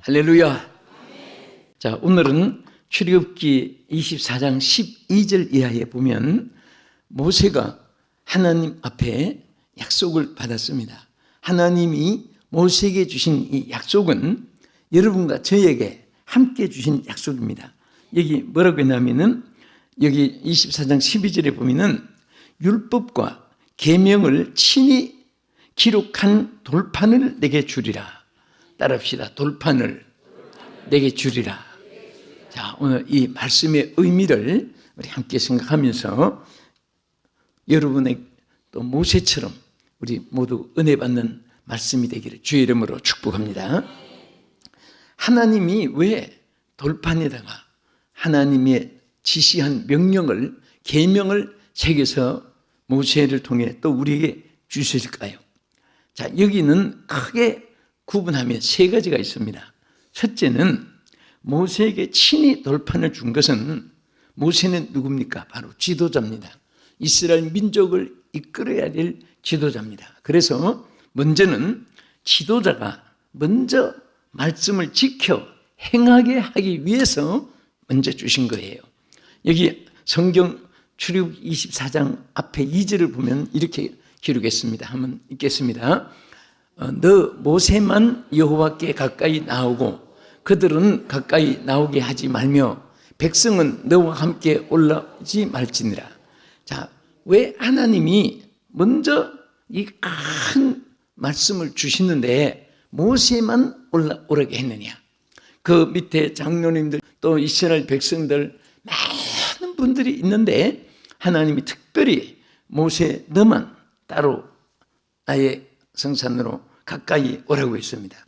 할렐루야. 자, 오늘은 출애굽기 24장 12절 이하에 보면 모세가 하나님 앞에 약속을 받았습니다. 하나님이 모세에게 주신 이 약속은 여러분과 저에게 함께 주신 약속입니다. 여기 뭐라고 했냐면은 여기 24장 12절에 보면은 율법과 계명을 친히 기록한 돌판을 내게 주리라. 따라합시다. 돌판을 내게 주리라. 자, 오늘 이 말씀의 의미를 우리 함께 생각하면서 여러분의 또 모세처럼 우리 모두 은혜 받는 말씀이 되기를 주의 이름으로 축복합니다. 하나님이 왜 돌판에다가 하나님의 지시한 명령을, 계명을 새겨서 모세를 통해 또 우리에게 주실까요? 자, 여기는 크게 구분하면 세 가지가 있습니다. 첫째는 모세에게 친히 돌판을 준 것은, 모세는 누굽니까? 바로 지도자입니다. 이스라엘 민족을 이끌어야 될 지도자입니다. 그래서 먼저는 지도자가 먼저 말씀을 지켜 행하게 하기 위해서 먼저 주신 거예요. 여기 성경 출애굽 24장 앞에 2절을 보면 이렇게 기록했습니다. 한번 읽겠습니다. 너 모세만 여호와께 가까이 나오고 그들은 가까이 나오게 하지 말며 백성은 너와 함께 올라오지 말지니라. 자, 왜 하나님이 먼저 이 큰 말씀을 주시는데 모세만 올라오게 했느냐? 그 밑에 장로님들 또 이스라엘 백성들 많은 분들이 있는데 하나님이 특별히 모세 너만 따로 나의 성산으로 가까이 오라고 했습니다.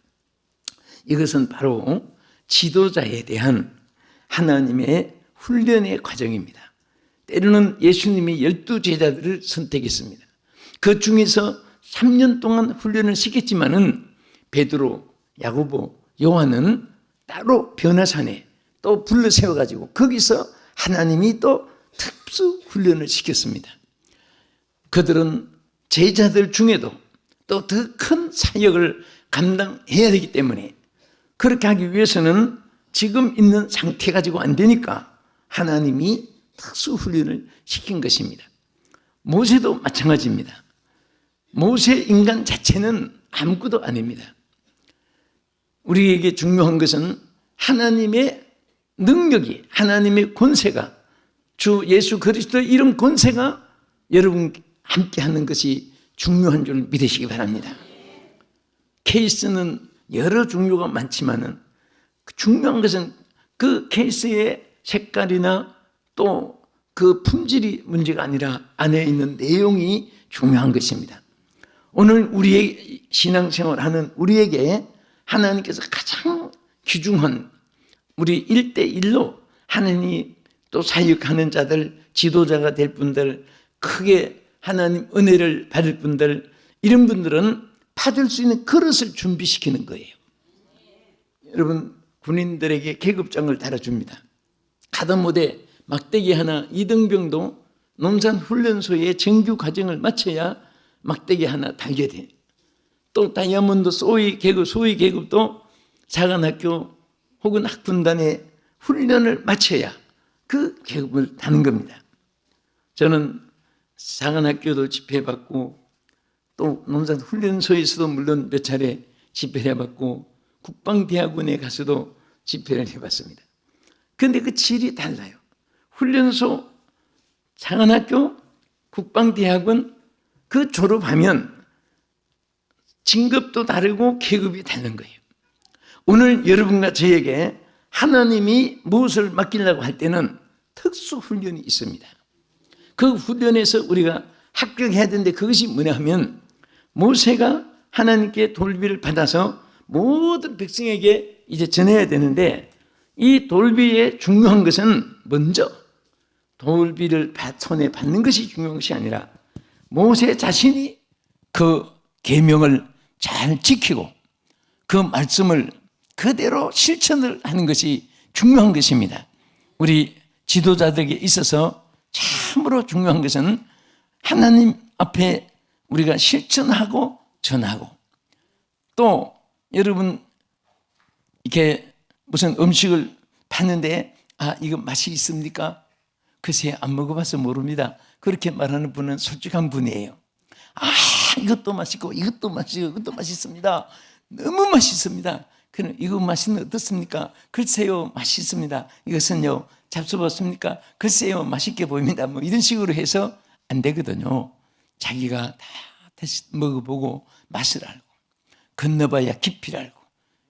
이것은 바로 지도자에 대한 하나님의 훈련의 과정입니다. 때로는 예수님이 12제자들을 선택했습니다. 그 중에서 3년 동안 훈련을 시켰지만은 베드로, 야고보, 요한은 따로 변화산에 또 불러 세워가지고 거기서 하나님이 또 특수 훈련을 시켰습니다. 그들은 제자들 중에도 또 더 큰 사역을 감당해야 되기 때문에 그렇게 하기 위해서는 지금 있는 상태 가지고 안 되니까 하나님이 특수 훈련을 시킨 것입니다. 모세도 마찬가지입니다. 모세 인간 자체는 아무것도 아닙니다. 우리에게 중요한 것은 하나님의 능력이, 하나님의 권세가, 주 예수 그리스도의 이름 권세가 여러분 함께 하는 것이 중요한 줄 믿으시기 바랍니다. 케이스는 여러 종류가 많지만은 중요한 것은 그 케이스의 색깔이나 또 그 품질이 문제가 아니라 안에 있는 내용이 중요한 것입니다. 오늘 우리의 신앙생활하는 우리에게 하나님께서 가장 귀중한 우리 1대1로 하나님 또 사역하는 자들, 지도자가 될 분들, 크게 하나님 은혜를 받을 분들, 이런 분들은 받을 수 있는 그릇을 준비시키는 거예요. 여러분, 군인들에게 계급장을 달아줍니다. 하다못해 막대기 하나, 이등병도 농산훈련소의 정규 과정을 마쳐야 막대기 하나 달게 돼. 또 다이아몬드 소위 계급도 사관학교 혹은 학군단의 훈련을 마쳐야 그 계급을 다는 겁니다. 저는 사관학교도 집회해봤고 또 농산훈련소에서도 물론 몇 차례 집회를 해봤고 국방대학원에 가서도 집회를 해봤습니다. 그런데 그 질이 달라요. 훈련소, 사관학교, 국방대학원 그 졸업하면 진급도 다르고 계급이 다른 거예요. 오늘 여러분과 저에게 하나님이 무엇을 맡기려고 할 때는 특수 훈련이 있습니다. 그 훈련에서 우리가 합격해야 되는데 그것이 뭐냐 하면 모세가 하나님께 돌비를 받아서 모든 백성에게 이제 전해야 되는데 이 돌비의 중요한 것은 먼저 돌비를 손에 받는 것이 중요한 것이 아니라 모세 자신이 그 계명을 잘 지키고 그 말씀을 그대로 실천을 하는 것이 중요한 것입니다. 우리 지도자들에게 있어서 참으로 중요한 것은 하나님 앞에 우리가 실천하고 전하고 또 여러분 이렇게 무슨 음식을 파는데 이거 맛이 있습니까? 글쎄 안 먹어봐서 모릅니다. 그렇게 말하는 분은 솔직한 분이에요. 이것도 맛있고 이것도 맛있고 이것도 맛있습니다. 너무 맛있습니다. 그럼 이거 맛은 어떻습니까? 글쎄요 맛있습니다. 이것은요 잡숴봤습니까? 글쎄요 맛있게 보입니다. 뭐 이런 식으로 해서 안 되거든요. 자기가 다 다시 먹어보고 맛을 알고 건너봐야 깊이를 알고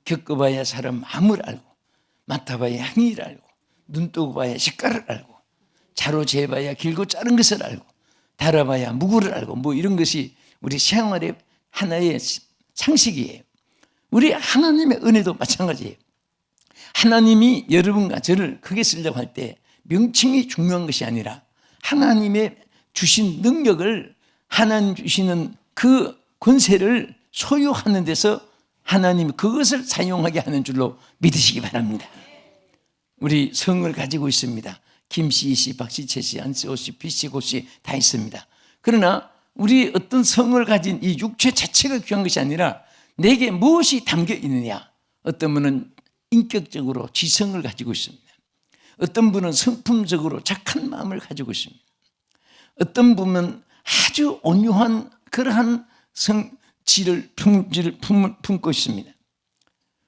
겪어봐야 사람 마음을 알고 맡아봐야 향기를 알고 눈 뜨고 봐야 색깔을 알고 자로 재봐야 길고 짧은 것을 알고 달아봐야 무구를 알고 뭐 이런 것이 우리 생활의 하나의 상식이에요. 우리 하나님의 은혜도 마찬가지예요. 하나님이 여러분과 저를 크게 쓰려고 할 때 명칭이 중요한 것이 아니라 하나님의 주신 능력을 하나님 주시는 그 권세를 소유하는 데서 하나님이 그것을 사용하게 하는 줄로 믿으시기 바랍니다. 우리 성을 가지고 있습니다. 김씨, 이씨, 박씨, 최씨, 안씨, 오씨, 비씨, 고씨 다 있습니다. 그러나 우리 어떤 성을 가진 이 육체 자체가 귀한 것이 아니라 내게 무엇이 담겨 있느냐. 어떤 분은 인격적으로 지성을 가지고 있습니다. 어떤 분은 성품적으로 착한 마음을 가지고 있습니다. 어떤 분은 아주 온유한 그러한 성질을 품고 있습니다.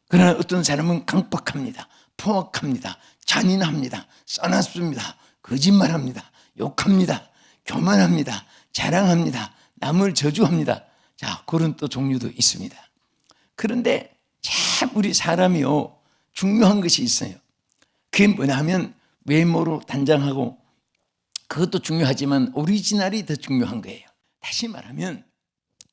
그러나 어떤 사람은 강박합니다. 포악합니다. 잔인합니다. 싸납습니다. 거짓말합니다. 욕합니다. 교만합니다. 자랑합니다. 남을 저주합니다. 자, 그런 또 종류도 있습니다. 그런데 참 우리 사람이요 중요한 것이 있어요. 그게 뭐냐 하면 외모로 단장하고 그것도 중요하지만 오리지널이 더 중요한 거예요. 다시 말하면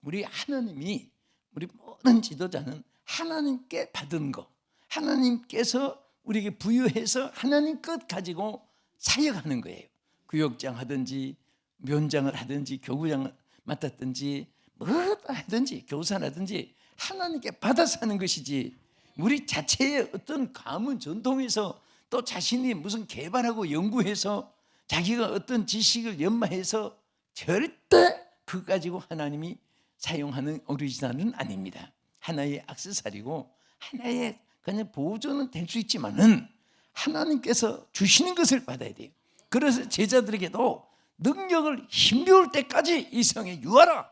우리 하나님이 우리 모든 지도자는 하나님께 받은 거 하나님께서 우리에게 부여해서 하나님 것 가지고 사역하는 거예요. 구역장 하든지 면장을 하든지 교구장을 맡았든지 뭐 하든지 교사라든지 하나님께 받아서 하는 것이지 우리 자체의 어떤 가문 전통에서 또 자신이 무슨 개발하고 연구해서 자기가 어떤 지식을 연마해서 절대 그거 가지고 하나님이 사용하는 오리지널은 아닙니다. 하나의 액세서리고 하나의 그냥 보조는 될 수 있지만은 하나님께서 주시는 것을 받아야 돼요. 그래서 제자들에게도 능력을 힘겨울 때까지 이 성에 유하라.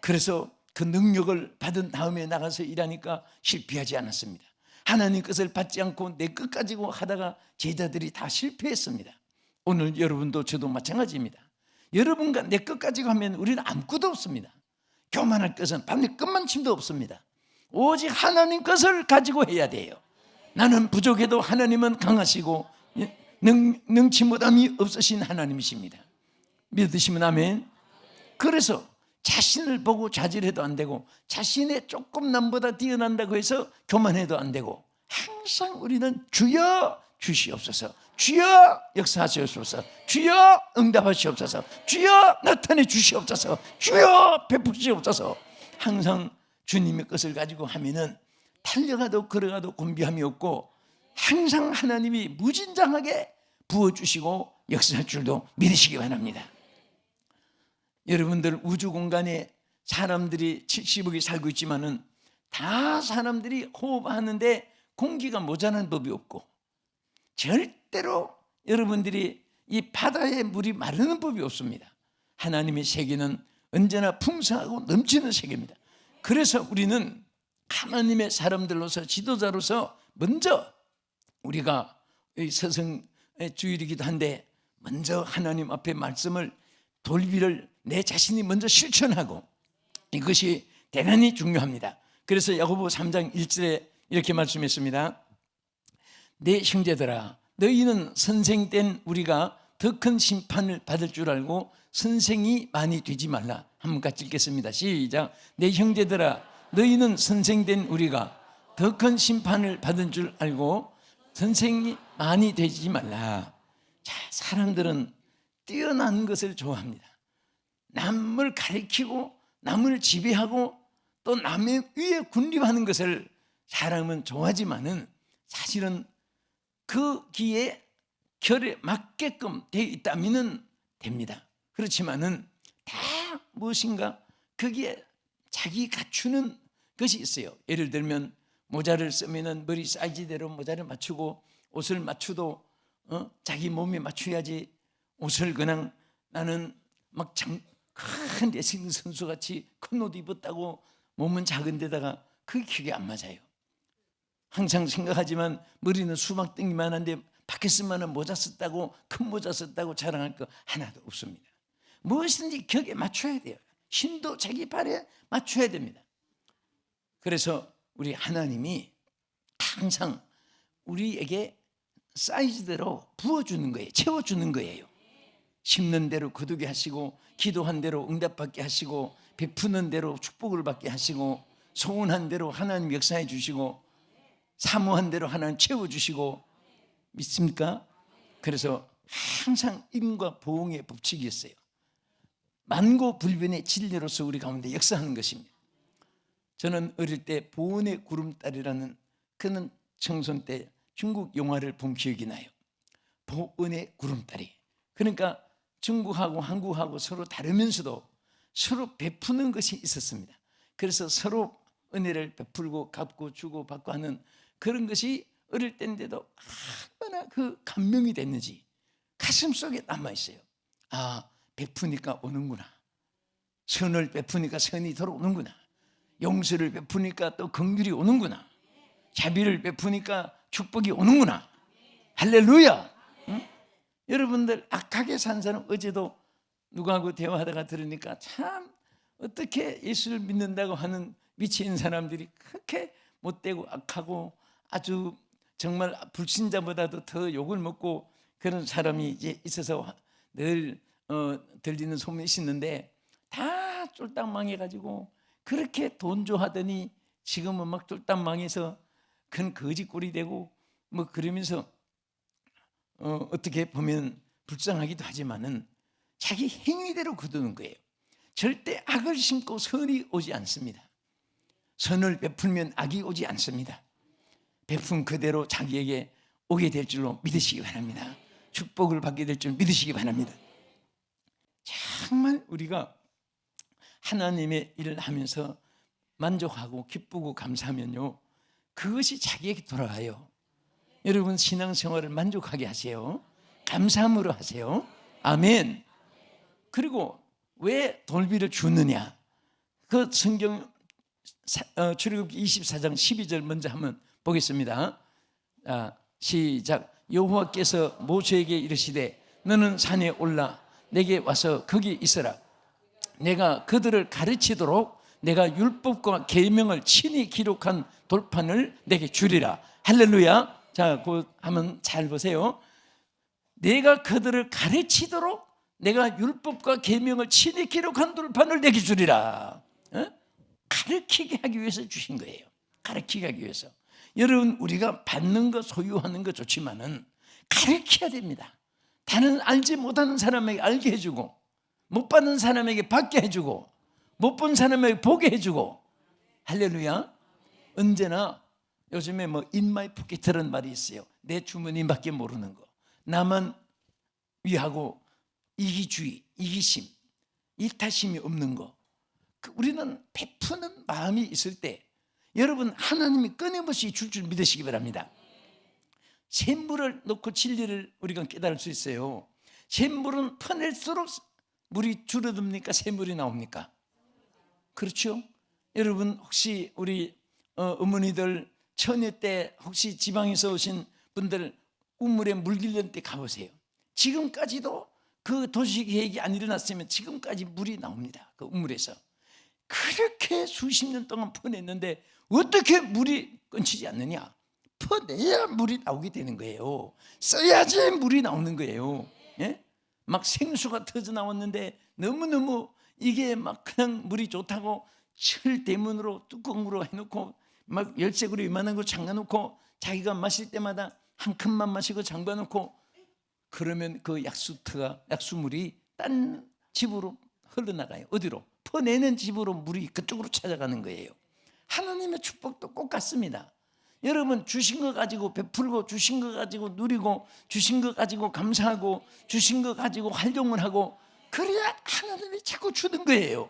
그래서 그 능력을 받은 다음에 나가서 일하니까 실패하지 않았습니다. 하나님 것을 받지 않고 내 것 가지고 하다가 제자들이 다 실패했습니다. 오늘 여러분도 저도 마찬가지입니다. 여러분과 내 것 가지고 하면 우리는 아무것도 없습니다. 교만할 것은 밤에 끝만침도 없습니다. 오직 하나님 것을 가지고 해야 돼요. 나는 부족해도 하나님은 강하시고 능치 못함이 없으신 하나님이십니다. 믿으시면 아멘. 그래서 자신을 보고 자질해도 안 되고 자신의 조금 남보다 뛰어난다고 해서 교만해도 안 되고 항상 우리는 주여 주시옵소서, 주여 역사하시옵소서, 주여 응답하시옵소서, 주여 나타내 주시옵소서, 주여 베푸시옵소서. 항상 주님의 것을 가지고 하면은 달려가도 걸어가도 곤비함이 없고 항상 하나님이 무진장하게 부어주시고 역사할 줄도 믿으시기 바랍니다. 여러분들 우주 공간에 사람들이 70억이 살고 있지만은 다 사람들이 호흡하는데 공기가 모자란 법이 없고 절대로 여러분들이 이 바다에 물이 마르는 법이 없습니다. 하나님의 세계는 언제나 풍성하고 넘치는 세계입니다. 그래서 우리는 하나님의 사람들로서 지도자로서 먼저 우리가 서성의 주일이기도 한데 먼저 하나님 앞에 말씀을 돌비를 내 자신이 먼저 실천하고 이것이 대단히 중요합니다. 그래서 야고보 3장 1절에 이렇게 말씀했습니다. 내 형제들아 너희는 선생된 우리가 더 큰 심판을 받을 줄 알고 선생이 많이 되지 말라. 한번 같이 읽겠습니다. 시작. 내 형제들아 너희는 선생된 우리가 더 큰 심판을 받은 줄 알고 선생이 많이 되지 말라. 자, 사람들은 뛰어난 것을 좋아합니다. 남을 가리키고 남을 지배하고 또 남의 위에 군림하는 것을 사람은 좋아하지만은 사실은 그 기에 결에 맞게끔 되어 있다면은 됩니다. 그렇지만은 다 무엇인가 거기에 자기 갖추는 것이 있어요. 예를 들면 모자를 쓰면은 머리 사이즈대로 모자를 맞추고, 옷을 맞추도 자기 몸에 맞춰야지. 옷을 그냥 나는 막 큰 레슬링 선수 같이 큰 옷 입었다고 몸은 작은 데다가 그게 기억이 안 맞아요. 항상 생각하지만 머리는 수박덩이만 한데 밖에 쓰면 모자 썼다고, 큰 모자 썼다고 자랑할 거 하나도 없습니다. 무엇이든지 격에 맞춰야 돼요. 힘도 자기 발에 맞춰야 됩니다. 그래서 우리 하나님이 항상 우리에게 사이즈대로 부어주는 거예요. 채워주는 거예요. 심는 대로 거두게 하시고, 기도한 대로 응답받게 하시고, 베푸는 대로 축복을 받게 하시고, 소원한 대로 하나님 역사해 주시고, 사모한 대로 하나님 채워주시고. 믿습니까? 그래서 항상 임과 보응의 법칙이 있어요. 만고불변의 진리로서 우리 가운데 역사하는 것입니다. 저는 어릴 때 보은의 구름다리라는 그는 청소년 때 중국 영화를 본 기억이 나요. 보은의 구름다리. 그러니까 중국하고 한국하고 서로 다르면서도 서로 베푸는 것이 있었습니다. 그래서 서로 은혜를 베풀고 갚고 주고 받고 하는 그런 것이 어릴 때인데도 얼마나 그 감명이 됐는지 가슴 속에 남아있어요. 아, 베푸니까 오는구나. 선을 베푸니까 선이 돌아오는구나. 용서를 베푸니까 또 긍휼이 오는구나. 자비를 베푸니까 축복이 오는구나. 할렐루야. 응? 여러분들 악하게 산 사람, 어제도 누구하고 대화하다가 들으니까 참 어떻게 예수를 믿는다고 하는 미친 사람들이 그렇게 못되고 악하고 아주 정말 불신자보다도 더 욕을 먹고 그런 사람이 이제 있어서 늘 들리는 소문이 있는데, 다 쫄딱 망해가지고 그렇게 돈조하더니 지금은 막 쫄딱 망해서 큰 거지꼴이 되고 뭐 그러면서 어떻게 보면 불쌍하기도 하지만은 자기 행위대로 거두는 거예요. 절대 악을 심고 선이 오지 않습니다. 선을 베풀면 악이 오지 않습니다. 베푼 그대로 자기에게 오게 될 줄로 믿으시기 바랍니다. 축복을 받게 될 줄 믿으시기 바랍니다. 정말 우리가 하나님의 일을 하면서 만족하고 기쁘고 감사하면요, 그것이 자기에게 돌아가요. 여러분 신앙생활을 만족하게 하세요. 감사함으로 하세요. 아멘. 그리고 왜 돌비를 주느냐? 그 성경 출애굽기 24장 12절 먼저 한번 보겠습니다. 시작. 여호와께서 모세에게 이르시되 너는 산에 올라 내게 와서 거기 있어라. 내가 그들을 가르치도록 내가 율법과 계명을 친히 기록한 돌판을 내게 주리라. 할렐루야. 자, 그 한번 잘 보세요. 내가 그들을 가르치도록 내가 율법과 계명을 친히 기록한 돌판을 내게 주리라. 가르치게 하기 위해서 주신 거예요. 가르치게 하기 위해서. 여러분 우리가 받는 거 소유하는 거 좋지만은 가르쳐야 됩니다. 다른 알지 못하는 사람에게 알게 해주고, 못 받는 사람에게 받게 해주고, 못 본 사람에게 보게 해주고. 할렐루야. 언제나 요즘에 뭐 in my pocket라는 말이 있어요. 내 주머니밖에 모르는 거, 나만 위하고 이기주의, 이기심, 이타심이 없는 거. 우리는 베푸는 마음이 있을 때 여러분 하나님이 끊임없이 줄 믿으시기 바랍니다. 샘물을 넣고 진리를 우리가 깨달을 수 있어요. 샘물은 퍼낼수록 물이 줄어듭니까? 샘물이 나옵니까? 그렇죠? 여러분 혹시 우리 어머니들 처녀 때 혹시 지방에서 오신 분들 우물에 물 길릴 때 가보세요. 지금까지도 그 도시계획이 안 일어났으면 지금까지 물이 나옵니다. 그 우물에서. 그렇게 수십 년 동안 퍼냈는데 어떻게 물이 끊기지 않느냐? 퍼내야 물이 나오게 되는 거예요. 써야지 물이 나오는 거예요. 예? 막 생수가 터져 나왔는데 너무너무 이게 막 그냥 물이 좋다고 철 대문으로 뚜껑으로 해놓고 막 열쇠고리 이만한 거 잠가놓고 자기가 마실 때마다 한 컵만 마시고 잠가놓고, 그러면 그 약수물이 딴 집으로 흘러나가요. 어디로? 퍼내는 집으로 물이 그쪽으로 찾아가는 거예요. 하나님의 축복도 똑같습니다. 여러분 주신 거 가지고 베풀고, 주신 거 가지고 누리고, 주신 거 가지고 감사하고, 주신 거 가지고 활동을 하고, 그래야 하나님이 자꾸 주는 거예요.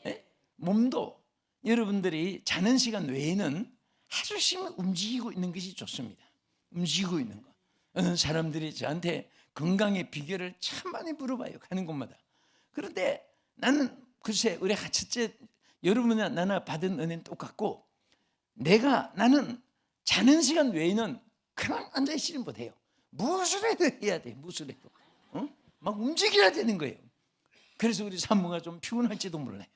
네? 몸도 여러분들이 자는 시간 외에는 아주 심히 움직이고 있는 것이 좋습니다. 움직이고 있는 거. 어느 사람들이 저한테 건강의 비결을 참 많이 물어봐요. 가는 곳마다. 그런데 나는 글쎄 우리 첫째 여러분이나 나나 받은 은혜는 똑같고 나는 자는 시간 외에는 그냥 앉아있지는 못해요. 무엇을 해도 해야 돼. 무엇을 해도. 막 움직여야 되는 거예요. 그래서 우리 산모가 좀 피곤할지도 몰라요.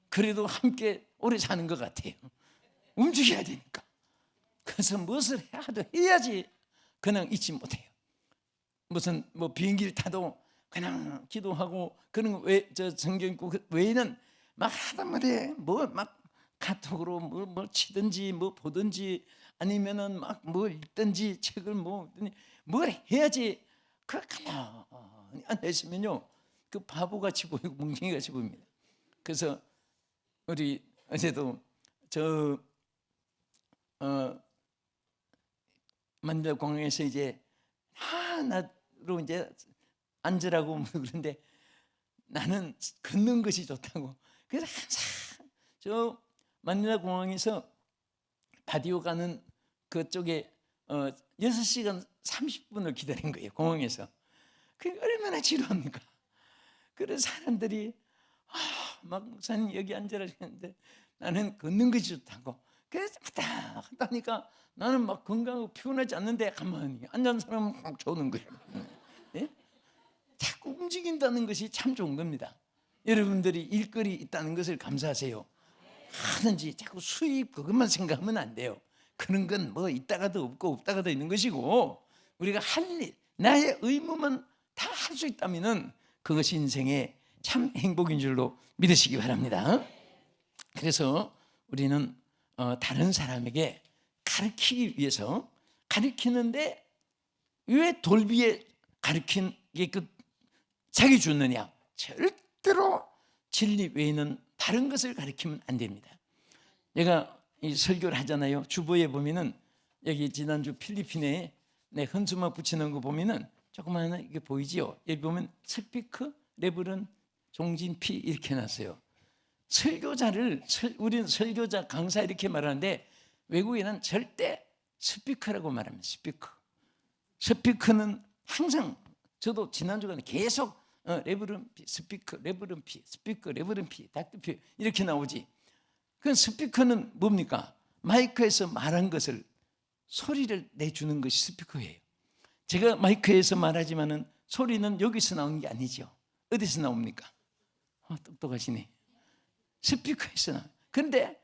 그래도 함께 오래 사는 것 같아요. 움직여야 되니까. 그래서 무엇을 해도 해야지 그냥 있지 못해요. 무슨 뭐 비행기를 타도 그냥 기도하고 그런 거 성경 읽고 외에는 막 하다못해 뭐 막 카톡으로 뭐 치든지 뭐 보든지 아니면은 막 뭐 읽든지 책을 뭘 해야지 그 가만히 앉아 있으면요 그 바보같이 보이고 뭉텅이같이 보입니다. 그래서 우리 어제도 만델 공항에서 이제 나로 이제 앉으라고 그런데 나는 걷는 것이 좋다고. 그래서 항상 저 마닐라 공항에서 바디오 가는 그쪽에 6시간 30분을 기다린 거예요. 공항에서. 그게 얼마나 지루합니까? 그래서 사람들이 막 목사님 여기 앉으라 했는데 나는 걷는 것이 좋다고. 그래서 왔다 갔다 하니까 나는 막 건강하고 피곤하지 않는데 가만히 앉은 사람은 막 좋은 거예요. 예? 자꾸 움직인다는 것이 참 좋은 겁니다. 여러분들이 일거리 있다는 것을 감사하세요. 하든지 자꾸 수입 그것만 생각하면 안 돼요. 그런 건 뭐 있다가도 없고 없다가도 있는 것이고 우리가 할 일, 나의 의무만 다 할 수 있다면 그것이 인생의 참 행복인 줄로 믿으시기 바랍니다. 그래서 우리는 다른 사람에게 가르치기 위해서 가르치는데 왜 돌비에 가르친 게 자기 주느냐? 절대로 진리 외에는 다른 것을 가르치면 안 됩니다. 내가 이 설교를 하잖아요. 주보에 보면은 여기 지난주 필리핀에 내 헌수막 붙이는 거 보면은 조그마한 이게 보이지요? 여기 보면 스피커, 레브런, 종진피 이렇게 해놨어요. 우리는 설교자, 강사 이렇게 말하는데 외국에는 절대 스피커라고 말합니다. 스피커는 항상 저도 지난주간에 계속 레브런 피, 스피커, 레브런 피, 스피커, 레브런 피, 닥터 피 이렇게 나오지. 그 스피커는 뭡니까? 마이크에서 말한 것을 소리를 내주는 것이 스피커예요. 제가 마이크에서 말하지만은 소리는 여기서 나오는 게 아니죠. 어디서 나옵니까? 똑똑하시네. 스피커에서 나. 그런데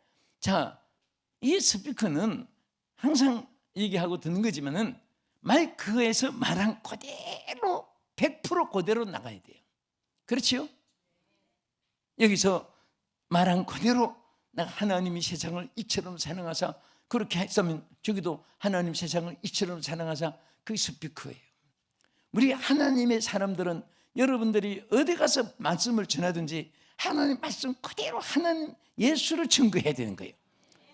이 스피커는 항상 얘기하고 듣는 거지만은 마이크에서 말한 그대로 100% 그대로 나가야 돼요. 그렇지요? 여기서 말한 그대로 하나님이 세상을 이처럼 사랑하사 그렇게 했으면 저기도 하나님 세상을 이처럼 사랑하사 그게 스피커예요. 우리 하나님의 사람들은 여러분들이 어디 가서 말씀을 전하든지 하나님 말씀 그대로 하나님 예수를 증거해야 되는 거예요.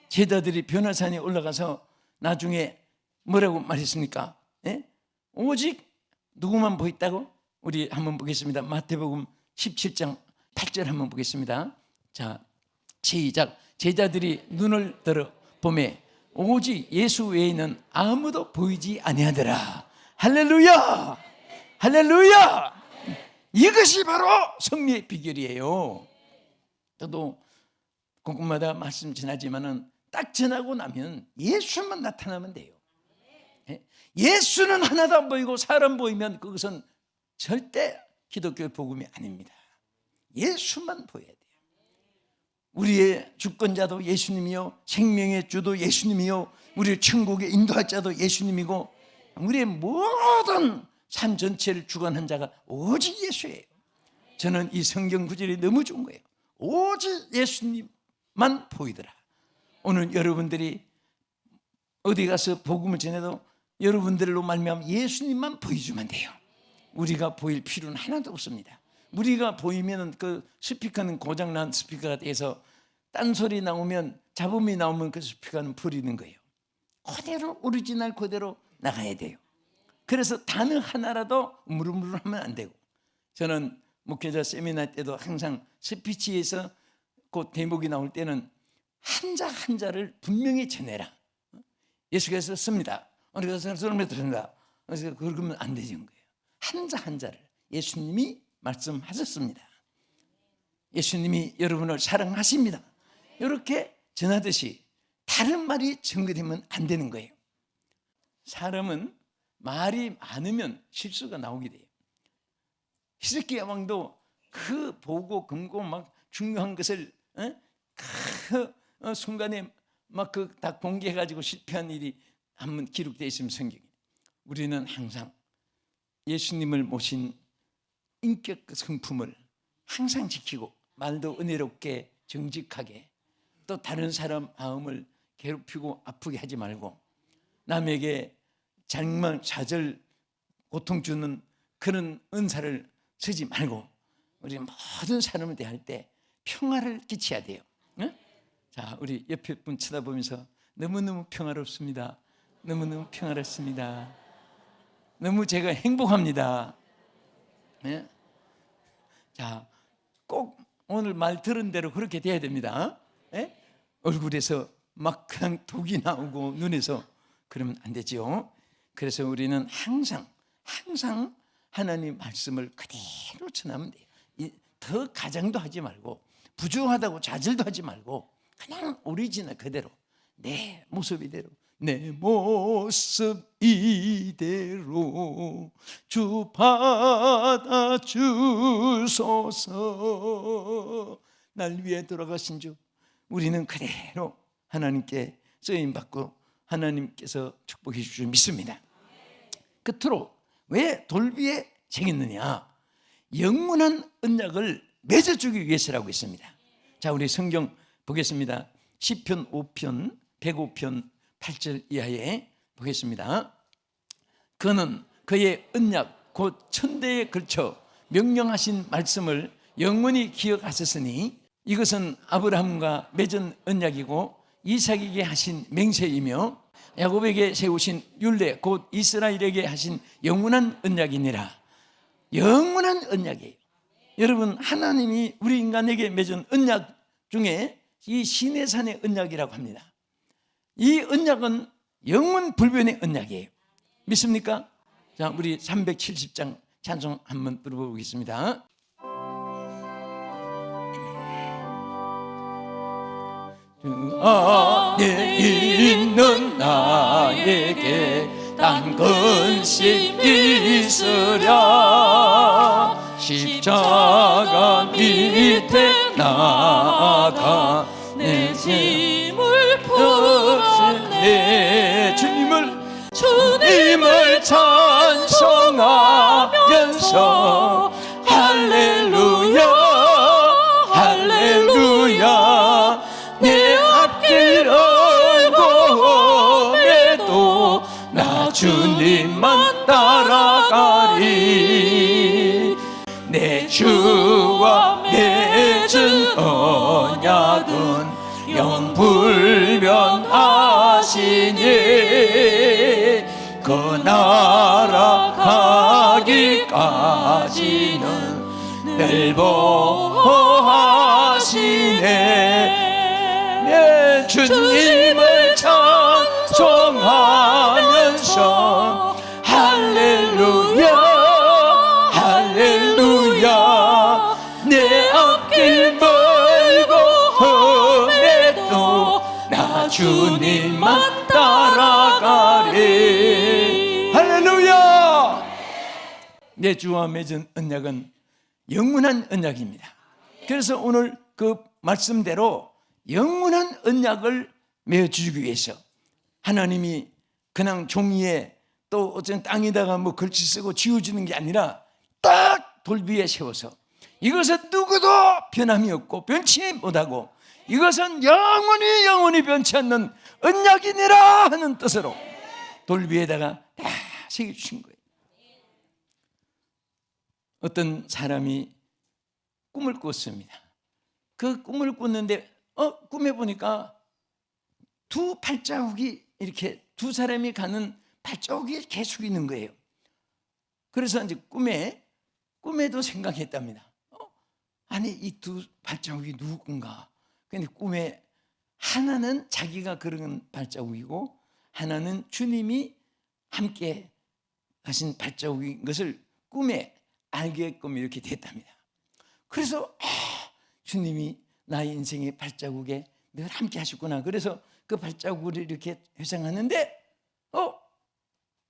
제자들이 변화산에 올라가서 나중에 뭐라고 말했습니까? 예? 오직 누구만 보였다고? 우리 한번 보겠습니다. 마태복음 17장 8절 한번 보겠습니다. 자, 시작. 제자들이 눈을 들어 보매 오직 예수 외에는 아무도 보이지 아니하더라. 할렐루야! 할렐루야! 이것이 바로 승리의 비결이에요. 저도 곳곳마다 말씀 전하지만은 딱 전하고 나면 예수만 나타나면 돼요. 예수는 하나도 안 보이고 사람 보이면 그것은 절대 기독교의 복음이 아닙니다. 예수만 보여야 돼요. 우리의 주권자도 예수님이요, 생명의 주도 예수님이요, 우리의 천국에 인도할 자도 예수님이고 우리의 모든 삶 전체를 주관한 자가 오직 예수예요. 저는 이 성경 구절이 너무 좋은 거예요. 오직 예수님만 보이더라. 오늘 여러분들이 어디 가서 복음을 전해도 여러분들로 말미암아 예수님만 보여주면 돼요. 우리가 보일 필요는 하나도 없습니다. 우리가 보이면 그 스피커는 고장난 스피커가 돼서 딴소리 나오면 잡음이 나오면 그 스피커는 버리는 거예요. 그대로 오리지널 그대로 나가야 돼요. 그래서 단어 하나라도 무르무르하면 안 되고, 저는 목회자 세미나 때도 항상 스피치에서 그 대목이 나올 때는 한자 한자를 분명히 전해라. 예수께서 씁니다. 우리가 설명을 드립니다. 그래서 그러면 안 되는 거예요. 한자 한자를 예수님이 말씀하셨습니다. 예수님이 여러분을 사랑하십니다. 이렇게 전하듯이 다른 말이 증거되면 안 되는 거예요. 사람은 말이 많으면 실수가 나오게 돼요. 히스기야 왕도 그 보고 금고 막 중요한 것을 그 순간에 막 그 다 공개해가지고 실패한 일이 한번 기록되어 있으면 성경에 우리는 항상 예수님을 모신 인격 성품을 항상 지키고 말도 은혜롭게 정직하게 또 다른 사람 마음을 괴롭히고 아프게 하지 말고 남에게 장만 좌절 고통 주는 그런 은사를 쓰지 말고 우리 모든 사람을 대할 때 평화를 끼쳐야 돼요. 네? 자, 우리 옆에 분 쳐다보면서 너무너무 평화롭습니다. 너무너무 평화롭습니다. 너무 제가 행복합니다. 네? 자, 꼭 오늘 말 들은 대로 그렇게 돼야 됩니다. 네? 얼굴에서 막 그냥 독이 나오고 눈에서 그러면 안 되죠. 그래서 우리는 항상 하나님 말씀을 그대로 전하면 돼요. 더 가장도 하지 말고 부족하다고 좌절도 하지 말고 그냥 오리지널 그대로 내 모습 이대로 내 모습 이대로 주 받아주소서. 날 위해 돌아가신 주 우리는 그대로 하나님께 쓰임받고 하나님께서 축복해 주실 줄 믿습니다. 끝으로 왜 돌비에 새겼느냐? 영원한 언약을 맺어주기 위해서라고 했습니다. 자, 우리 성경 보겠습니다. 시편 5편 105편 8절 이하에 보겠습니다. 그는 그의 언약 곧 천대에 걸쳐 명령하신 말씀을 영원히 기억하셨으니 이것은 아브라함과 맺은 언약이고 이삭에게 하신 맹세이며 야곱에게 세우신 율례 곧 이스라엘에게 하신 영원한 언약이니라. 영원한 언약이에요. 여러분, 하나님이 우리 인간에게 맺은 언약 중에 이 시내산의 언약이라고 합니다. 이 언약은 영원 불변의 언약이에요. 믿습니까? 자, 우리 370장 찬송 한번 들어보겠습니다. 주 안에 있는 나에게 단 근심 있으랴. 십자가 밑에 나가 내 짐을 풀었네. 주님을 찬송하면서 할렐루야 할렐루야. 내 앞길 얼고 매도 나 주님만 따라가리. 내 주와 맺은 언약은 영불변하시니 그 나라 가기까지는 늘 보호하시네. 내 주님을 찬송하면서 할렐루야 할렐루야. 내 앞길 멀고 험해도 나 주님만 따라가리. 할렐루야. 내 주와 맺은 언약은 영원한 언약입니다. 그래서 오늘 그 말씀대로 영원한 언약을 맺어주기 위해서 하나님이 그냥 종이에 또 어떤 땅에다가 뭐 글씨 쓰고 지워주는 게 아니라 딱 돌비에 세워서 이것은 누구도 변함이 없고 변치 못하고 이것은 영원히 변치 않는 언약이니라 하는 뜻으로 돌비에다가 다 새겨주신 거예요. 어떤 사람이 꿈을 꿨습니다. 그 꿈을 꿨는데 꿈에 보니까 두 발자국이 이렇게 두 사람이 가는 발자국이 계속 있는 거예요. 그래서 이제 꿈에도 생각했답니다. 아니 이 두 발자국이 누군가. 근데 꿈에 하나는 자기가 걸은 발자국이고 하나는 주님이 함께 하신 발자국인 것을 꿈에 알게끔 이렇게 됐답니다. 그래서 주님이 나의 인생의 발자국에 늘 함께 하셨구나. 그래서 그 발자국을 이렇게 회상하는데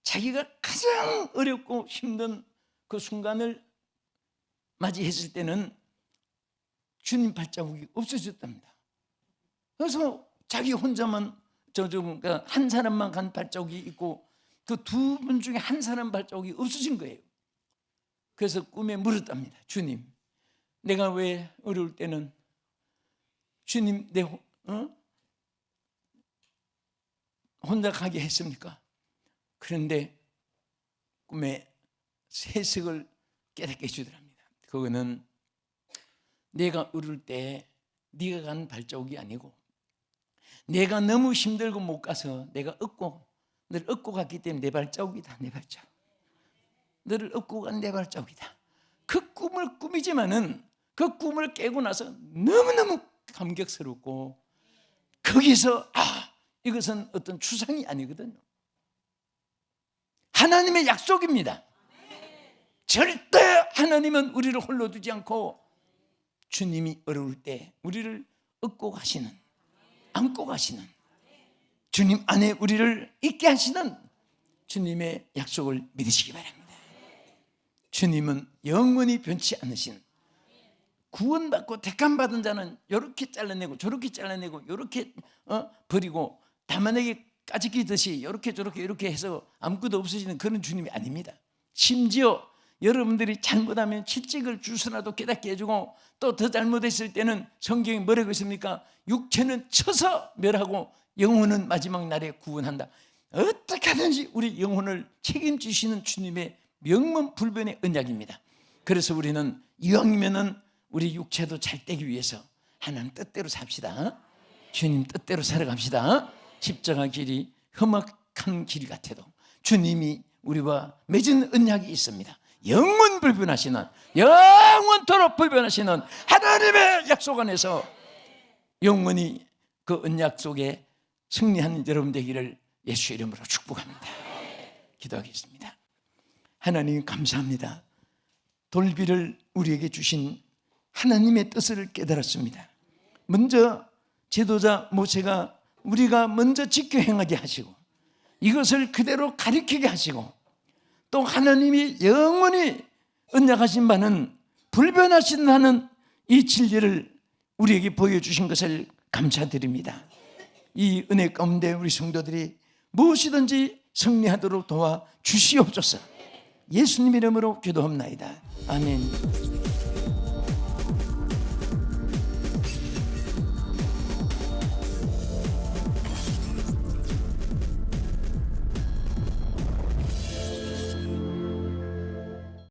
자기가 가장 어렵고 힘든 그 순간을 맞이했을 때는 주님 발자국이 없어졌답니다. 그래서 자기 혼자만 그러니까 한 사람만 간 발자국이 있고 그 두 분 중에 한 사람 발자국이 없어진 거예요. 그래서 꿈에 물었답니다. 주님, 내가 왜 어려울 때는 주님 혼자 가게 했습니까? 그런데 꿈에 세석을 깨닫게 해주더랍니다. 그거는 내가 어려울 때 네가 간 발자국이 아니고 내가 너무 힘들고 못 가서 내가 너를 업고 갔기 때문에 내 발자국이다. 내 발자국. 너를 업고 간 내 발자국이다. 그 꿈을 꾸미지만은 그 꿈을 깨고 나서 너무너무 감격스럽고 거기서 이것은 어떤 추상이 아니거든요. 하나님의 약속입니다. 절대 하나님은 우리를 홀로 두지 않고 주님이 어려울 때 우리를 업고 가시는, 안고 가시는, 주님 안에 우리를 있게 하시는 주님의 약속을 믿으시기 바랍니다. 주님은 영원히 변치 않으신, 구원받고 택함받은 자는 이렇게 잘라내고 저렇게 잘라내고 이렇게 버리고 다만에게 까짓기듯이 이렇게 저렇게 이렇게 해서 아무것도 없어지는 그런 주님이 아닙니다. 심지어 여러분들이 잘못하면 채찍을 주스라도 깨닫게 해주고 또 더 잘못했을 때는 성경이 뭐라고 있습니까? 육체는 쳐서 멸하고 영혼은 마지막 날에 구원한다. 어떻게 하든지 우리 영혼을 책임지시는 주님의 명문불변의 언약입니다. 그래서 우리는 이왕이면은 우리 육체도 잘 되기 위해서 하나님 뜻대로 삽시다. 주님 뜻대로 살아갑시다. 십자가 길이 험악한 길 같아도 주님이 우리와 맺은 언약이 있습니다. 영원불변하시는, 영원토록 불변하시는 하나님의 약속 안에서 영원히 그 언약 속에 승리하는 여러분 되기를 예수의 이름으로 축복합니다. 기도하겠습니다. 하나님 감사합니다. 돌비를 우리에게 주신 하나님의 뜻을 깨달았습니다. 먼저 지도자 모세가 우리가 먼저 지켜 행하게 하시고 이것을 그대로 가리키게 하시고 또 하나님이 영원히 언약하신 바는 불변하신다는 이 진리를 우리에게 보여주신 것을 감사드립니다. 이 은혜 가운데 우리 성도들이 무엇이든지 승리하도록 도와 주시옵소서. 예수님 이름으로 기도합나이다. 아멘.